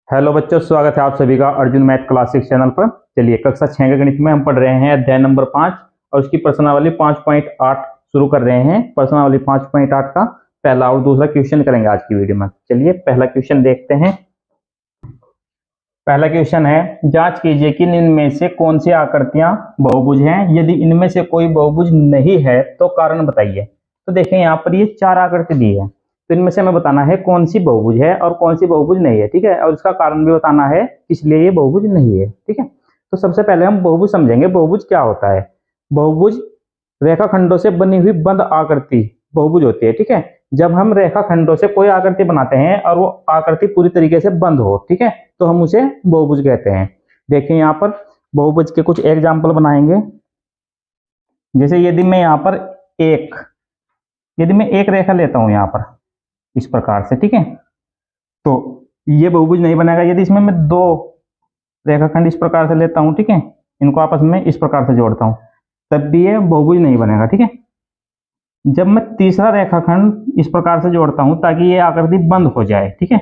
Hello बच्चों, स्वागत है आप सभी का अर्जुन मैथ क्लासिक चैनल पर। चलिए, कक्षा 6 के गणित में हम पढ़ रहे हैं अध्याय नंबर 5 और उसकी प्रश्नावली 5.8 शुरू कर रहे हैं। प्रश्नावली 5.8 का पहला और दूसरा क्वेश्चन करेंगे आज की वीडियो में। चलिए पहला क्वेश्चन देखते हैं। पहला क्वेश्चन है, जांच कीजिए कि इनमें में से कौन सी आकृतियां बहुभुज हैं। यदि इनमें से कोई बहुभुज नहीं है तो कारण बताइए। तो देखें, यहाँ पर ये 4 आकृति दी है, तो इनमें से हमें बताना है कौन सी बहुभुज है और कौन सी बहुभुज नहीं है। ठीक है, और इसका कारण भी बताना है इसलिए ये बहुभुज नहीं है। ठीक है, तो सबसे पहले हम बहुभुज समझेंगे। बहुभुज क्या होता है? बहुभुज रेखाखंडों से बनी हुई बंद आकृति बहुभुज होती है। ठीक है, जब हम रेखाखंडों से कोई आकृति बनाते हैं और वो आकृति पूरी तरीके से बंद हो, ठीक है, तो हम उसे बहुभुज कहते हैं। देखिए यहाँ पर बहुभुज के कुछ एग्जाम्पल बनाएंगे। जैसे यदि मैं एक रेखा लेता हूं यहाँ पर इस प्रकार से, ठीक है, तो ये बहुभुज नहीं बनेगा। यदि इसमें मैं 2 रेखाखंड इस प्रकार से लेता हूं, ठीक है, इनको आपस में इस प्रकार से जोड़ता हूं, तब भी ये बहुभुज नहीं बनेगा। ठीक है, जब मैं तीसरा रेखाखंड इस प्रकार से जोड़ता हूं ताकि ये आकृति बंद हो जाए, ठीक है,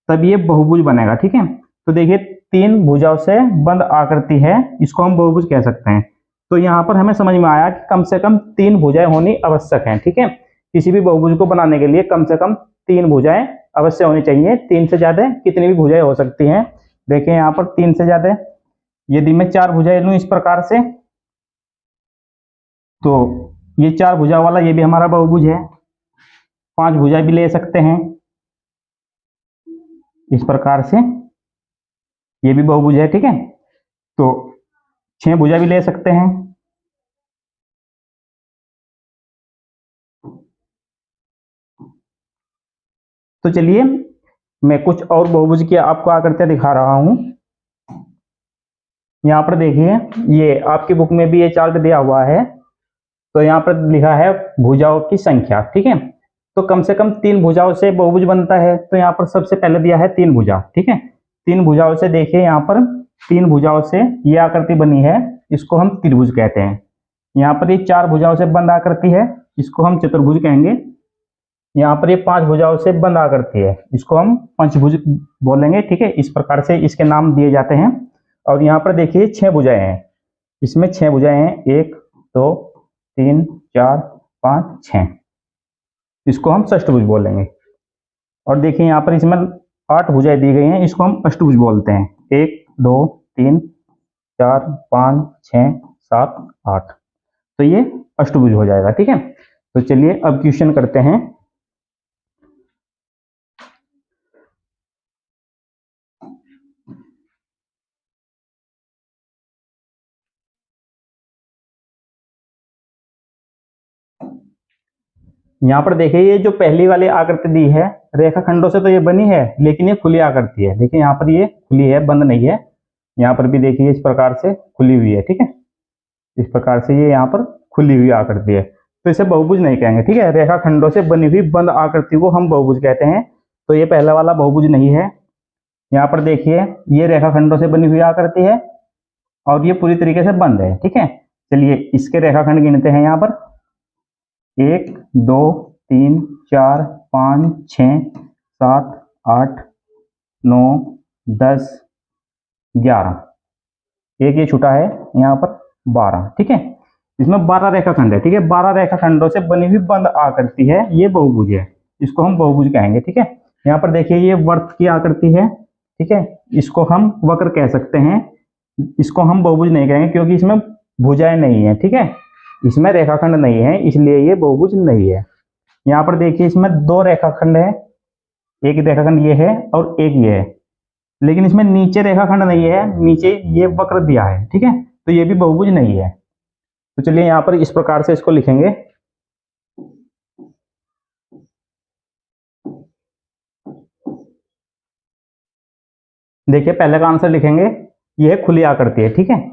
तब ये बहुभुज बनेगा। ठीक है, तो देखिए 3 भुजाओं से बंद आकृति है, इसको हम बहुभुज कह सकते हैं। तो यहाँ पर हमें समझ में आया कि कम से कम 3 भुजाएं होनी आवश्यक हैं। ठीक है, किसी भी बहुभुज को बनाने के लिए कम से कम 3 भुजाएं अवश्य होनी चाहिए। 3 से ज्यादा कितनी भी भुजाएं हो सकती हैं। देखिए यहाँ पर 3 से ज्यादा, यदि मैं 4 भुजाएं लूं इस प्रकार से, तो ये 4 भुजा वाला ये भी हमारा बहुभुज है। 5 भुजा भी ले सकते हैं इस प्रकार से, ये भी बहुभुज है। ठीक है, तो 6 भुजा भी ले सकते हैं। तो चलिए मैं कुछ और बहुभुज की आपको आकृतियां दिखा रहा हूं। यहाँ पर देखिए, ये आपकी बुक में भी ये चार्ट दिया हुआ है। तो यहाँ पर लिखा है भुजाओं की संख्या। ठीक है, तो कम से कम 3 भुजाओं से बहुभुज बनता है। तो यहाँ पर सबसे पहले दिया है 3 भुजा। ठीक है, 3 भुजाओं से देखिए, यहाँ पर 3 भुजाओं से ये आकृति बनी है, इसको हम त्रिभुज कहते हैं। यहाँ पर ये 4 भुजाओं से बंद आकृति है, इसको हम चतुर्भुज कहेंगे। यहाँ पर ये 5 भुजाओं से बंद आकृति है, इसको हम पंचभुज बोलेंगे। ठीक है, इस प्रकार से इसके नाम दिए जाते हैं। और यहाँ पर देखिए 6 भुजाएं हैं, इसमें 6 भुजाएं हैं, 1 2 3 4 5 6, इसको हम षष्ठभुज बोलेंगे। और देखिए यहाँ पर इसमें 8 भुजाएं दी गई हैं, इसको हम अष्टभुज बोलते हैं। 1 2 3 4 5 6 7 8, तो ये अष्टभुज हो जाएगा। ठीक है, तो चलिए अब क्वेश्चन करते हैं। यहाँ पर देखिए, ये जो पहली वाली आकृति दी है, रेखाखंडों से तो ये बनी है, लेकिन ये खुली आकृति है। देखिए यहाँ पर ये खुली है, बंद नहीं है। यहाँ पर भी देखिए इस प्रकार से खुली हुई है। ठीक है, इस प्रकार से ये यहाँ पर खुली हुई आकृति है, तो इसे बहुभुज नहीं कहेंगे। ठीक है, रेखाखंडों से बनी हुई बंद आकृति को हम बहुभुज कहते हैं। तो ये पहला वाला बहुभुज नहीं है। यहाँ पर देखिए, ये रेखाखंडों से बनी हुई आकृति है और ये पूरी तरीके से बंद है। ठीक है, चलिए इसके रेखाखंड गिनते हैं। यहाँ पर 1 2 3 4 5 6 7 8 9 10 11, एक ये छूटा है यहाँ पर 12। ठीक है, इसमें 12 रेखाखंड है। ठीक है, 12 रेखाखंडों से बनी हुई बंद आकृति है, ये बहुभुज है, इसको हम बहुभुज कहेंगे। ठीक है, यहाँ पर देखिए ये वर्त की आकृति है। ठीक है, इसको हम वक्र कह सकते हैं, इसको हम बहुभुज नहीं कहेंगे क्योंकि इसमें भुजाएं नहीं है। ठीक है, इसमें रेखाखंड नहीं है, इसलिए ये बहुभुज नहीं है। यहाँ पर देखिए इसमें 2 रेखाखंड है, एक रेखाखंड ये है और एक ये है, लेकिन इसमें नीचे रेखाखंड नहीं है, नीचे ये वक्र दिया है। ठीक है, तो ये भी बहुभुज नहीं है। तो चलिए यहाँ पर इस प्रकार से इसको लिखेंगे। देखिए पहले का आंसर लिखेंगे, यह खुली आकृति है। ठीक है,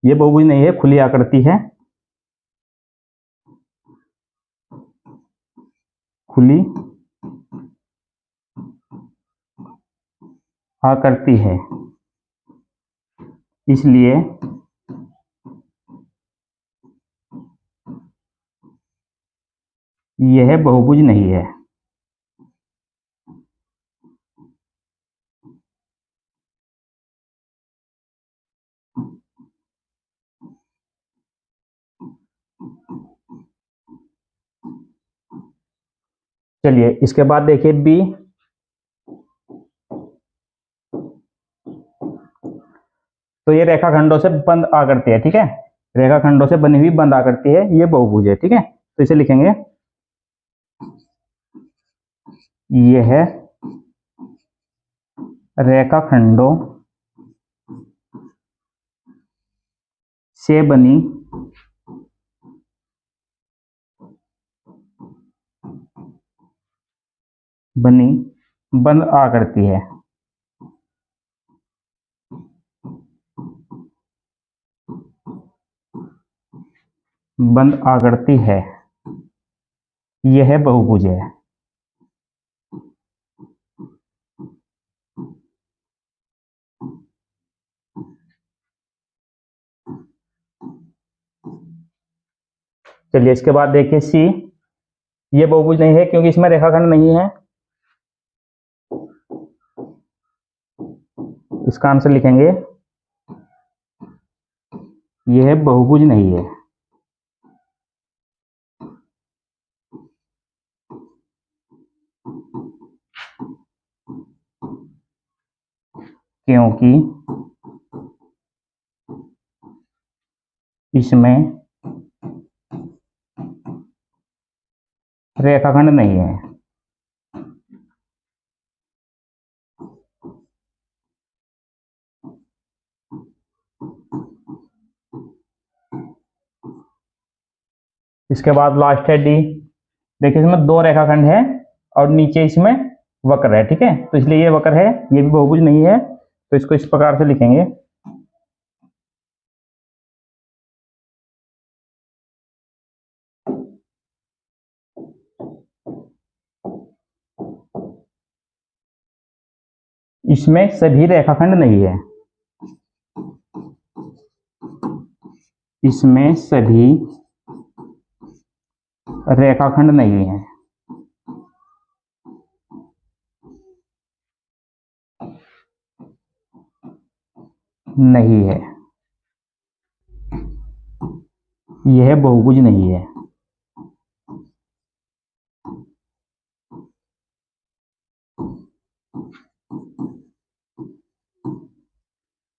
ये बहुभुज नहीं है, खुली आकृति है, खुली आकृति है, इसलिए यह बहुभुज नहीं है। चलिए इसके बाद देखिए बी। तो ये रेखाखंडों से बंद आकृति है, ठीक है, रेखाखंडों से बनी हुई बंद आकृति है, ये बहुभुज है, ठीक है। तो इसे लिखेंगे ये है रेखाखंडों से बनी बंद आकृति है। बंद आकृति है, यह बहुभुज है। चलिए इसके बाद देखिए सी। ये बहुभुज नहीं है क्योंकि इसमें रेखाखंड नहीं है। इसका आंसर लिखेंगे यह बहुभुज नहीं है। क्योंकि इसमें रेखाखंड नहीं है। इसके बाद लास्ट है डी। देखिए इसमें दो रेखाखंड है और नीचे इसमें वक्र है, ठीक है, तो इसलिए ये वक्र है, ये भी बहुभुज नहीं है। तो इसको इस प्रकार से लिखेंगे इसमें सभी रेखाखंड नहीं है। इसमें सभी रेखाखंड नहीं है। नहीं है, यह बहुभुज नहीं है।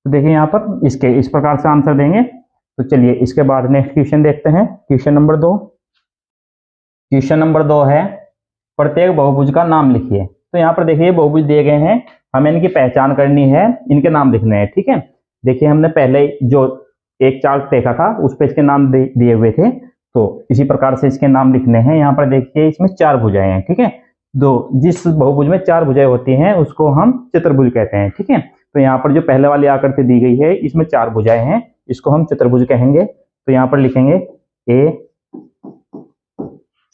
तो देखिए यहाँ पर इसके इस प्रकार से आंसर देंगे। तो चलिए इसके बाद नेक्स्ट क्वेश्चन देखते हैं। Question number 2। क्वेश्चन नंबर 2 है प्रत्येक बहुभुज का नाम लिखिए। तो यहाँ पर देखिए बहुभुज दिए गए हैं, हमें इनकी पहचान करनी है, इनके नाम लिखने हैं, ठीक है। देखिए हमने पहले जो एक चार्ट देखा था उस पे इसके नाम दिए हुए थे, तो इसी प्रकार से इसके नाम लिखने हैं। यहाँ पर देखिए इसमें 4 भुजाएं हैं, ठीक है। जिस बहुभुज में 4 भुजाएं होती हैं उसको हम चतुर्भुज कहते हैं, ठीक है। तो यहाँ पर जो पहले वाली आकृति दी गई है इसमें 4 भुजाएं हैं, इसको हम चतुर्भुज कहेंगे। तो यहाँ पर लिखेंगे ए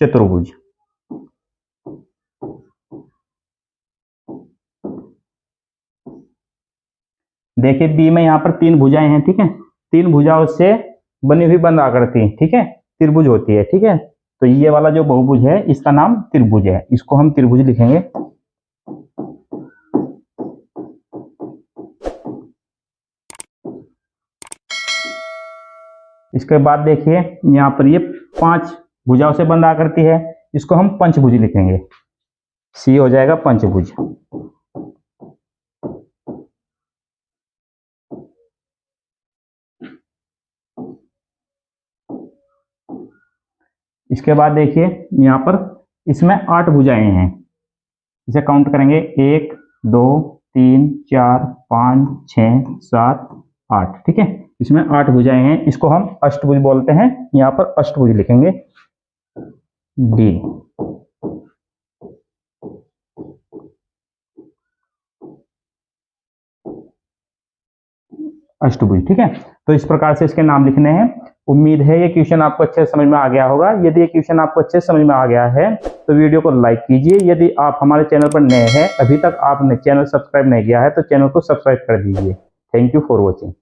चतुर्भुज। देखिए बी में यहाँ पर 3 भुजाएं हैं, ठीक है, 3 भुजाओं से बनी हुई बंद आकृति, ठीक है, त्रिभुज होती है, ठीक है। तो ये वाला जो बहुभुज है इसका नाम त्रिभुज है, इसको हम त्रिभुज लिखेंगे। इसके बाद देखिए यहाँ पर ये 5 भुजाओं से बंद आकृति है, इसको हम पंचभुज लिखेंगे। सी हो जाएगा पंचभुज। इसके बाद देखिए यहाँ पर इसमें 8 भुजाएं हैं, इसे काउंट करेंगे 1 2 3 4 5 6 7 8, ठीक है। इसमें 8 भुजाएं हैं, इसको हम अष्टभुज बोलते हैं। यहाँ पर अष्टभुज लिखेंगे डी। अष्टभुज, ठीक है। तो इस प्रकार से इसके नाम लिखने हैं। उम्मीद है ये क्वेश्चन आपको अच्छे समझ में आ गया होगा। यदि ये क्वेश्चन आपको अच्छे समझ में आ गया है तो वीडियो को लाइक कीजिए। यदि आप हमारे चैनल पर नए हैं, अभी तक आपने चैनल सब्सक्राइब नहीं किया है तो चैनल को सब्सक्राइब कर दीजिए। Thank you for watching.